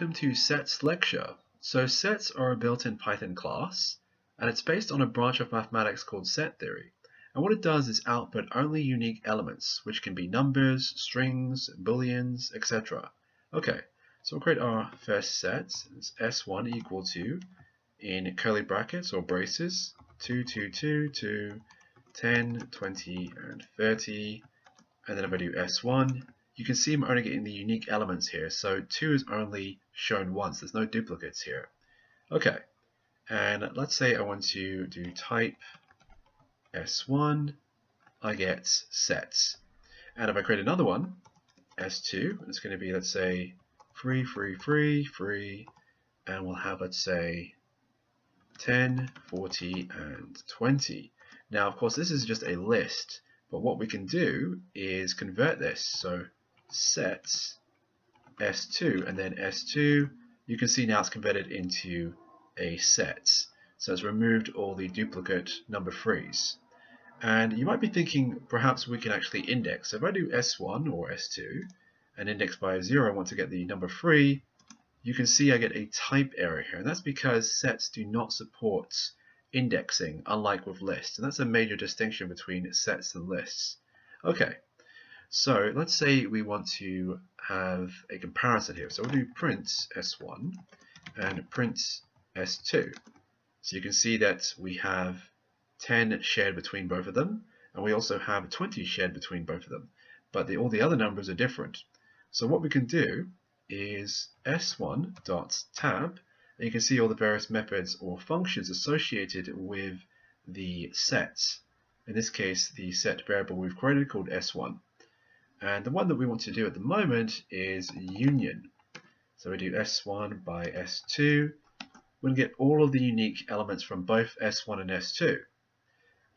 welcome to Sets lecture. So sets are a built-in Python class, and it's based on a branch of mathematics called set theory. And what it does is output only unique elements, which can be numbers, strings, booleans, etc. Okay, so we'll create our first set. It's S1 equal to, in curly brackets or braces, 2, 2, 2, 2, 10, 20, and 30. And then if I do S1, you can see I'm only getting the unique elements here. So 2 is only shown once. There's no duplicates here. Okay, and let's say I want to do type S1. I get sets. And if I create another one, S2, it's going to be, let's say, free, free, free, free. And we'll have, let's say, 10, 40, and 20. Now, of course, this is just a list. But what we can do is convert this. So sets S2 and then S2, you can see now it's converted into a set. So it's removed all the duplicate number threes. And you might be thinking perhaps we can actually index. So if I do S1 or S2 and index by 0, I want to get the number 3, you can see I get a type error here. And that's because sets do not support indexing, unlike with lists. And that's a major distinction between sets and lists. Okay, so let's say we want to have a comparison here. So we'll do print S1 and print S2. So you can see that we have 10 shared between both of them, and we also have 20 shared between both of them. But all the other numbers are different. So what we can do is S1.tab, and you can see all the various methods or functions associated with the sets. In this case, the set variable we've created called S1. And the one that we want to do at the moment is union. So we do S1 by S2. We'll get all of the unique elements from both S1 and S2.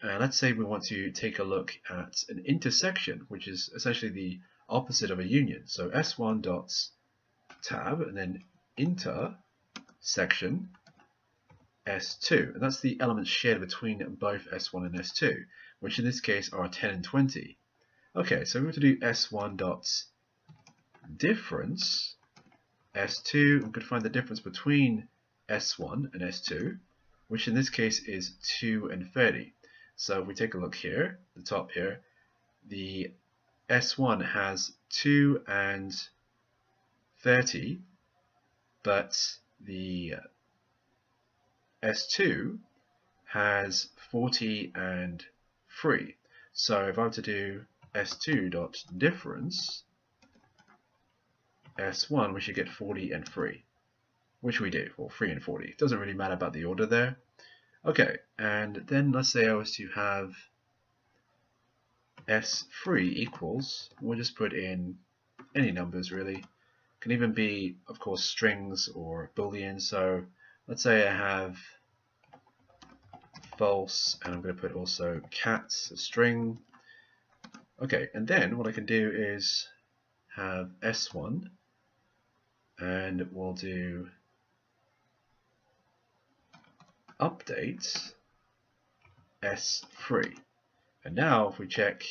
And let's say we want to take a look at an intersection, which is essentially the opposite of a union. So S1.tab and then intersection S2, and that's the elements shared between both S1 and S2, which in this case are 10 and 20. Okay, so we're going to do S1.difference S2. We could find the difference between S1 and S2, which in this case is 2 and 30. So if we take a look here, the top here, the S1 has 2 and 30, but the S2 has 40 and 3. So if I were to do S2.difference S1, we should get 40 and 3, which we do, or 3 and 40. It doesn't really matter about the order there. Okay, and then let's say I was to have S3 equals, we'll just put in any numbers really. Can even be, of course, strings or boolean. So let's say I have false, and I'm going to put also cats, a string. Okay, and then what I can do is have S1, and we'll do update S3. And now if we check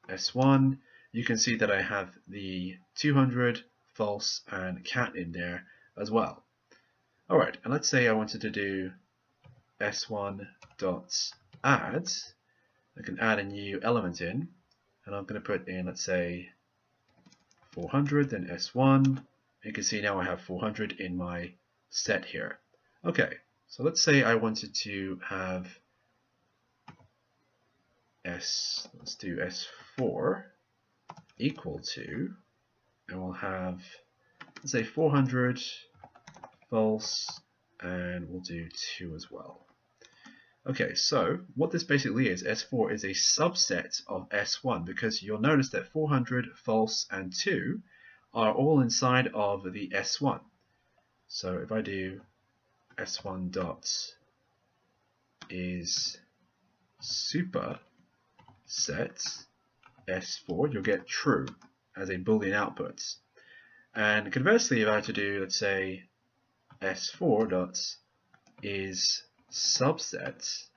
S1, you can see that I have the 200, false, and cat in there as well. Alright, and let's say I wanted to do S1.add. I can add a new element in, and I'm going to put in, let's say, 400, then S1. You can see now I have 400 in my set here. Okay, so let's say I wanted to have let's do S4 equal to, and we'll have, let's say, 400, false, and we'll do 2 as well. Okay, so what this basically is, S4 is a subset of S1, because you'll notice that 400, false, and 2 are all inside of the S1. So if I do S1 dot is superset S4, you'll get true as a boolean output. And conversely, if I had to do, let's say, S4 dot is subset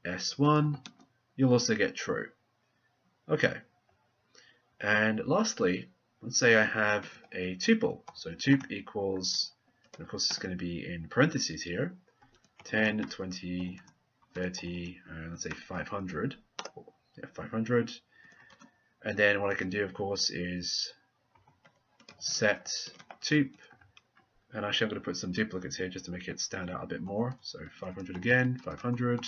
S1, you'll also get true. Okay, and lastly, let's say I have a tuple. So tup equals, and of course it's going to be in parentheses here, 10, 20, 30, and let's say 500. Yeah, 500. And then what I can do, of course, is set tup. And actually I'm going to put some duplicates here just to make it stand out a bit more. So 500 again, 500.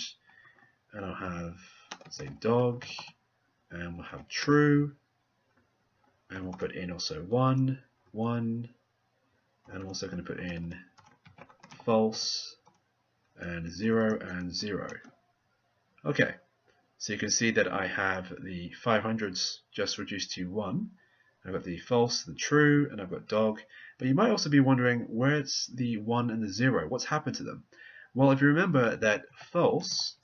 And I'll have, say, dog. And we'll have true. And we'll put in also 1, 1. And I'm also going to put in false and 0 and 0. Okay, so you can see that I have the 500s just reduced to 1. I've got the false, the true, and I've got dog. But you might also be wondering, where's the 1 and the 0? What's happened to them? Well, if you remember that false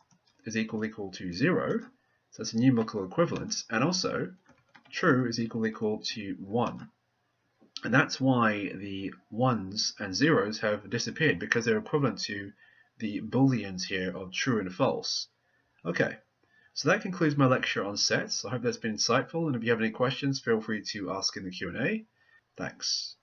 is equal to 0, so that's a numerical equivalent, and also true is equal to 1. And that's why the 1s and 0s have disappeared, because they're equivalent to the booleans here of true and false. Okay. So that concludes my lecture on sets. I hope that's been insightful, and if you have any questions, feel free to ask in the Q&A. Thanks.